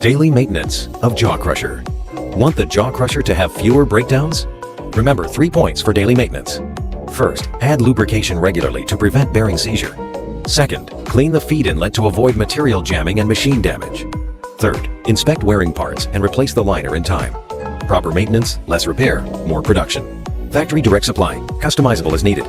Daily maintenance of jaw crusher. Want the jaw crusher to have fewer breakdowns? Remember 3 points for daily maintenance. First, add lubrication regularly to prevent bearing seizure. Second, clean the feed inlet to avoid material jamming and machine damage. Third, inspect wearing parts and replace the liner in time. Proper maintenance, less repair, more production. Factory direct supply, customizable as needed.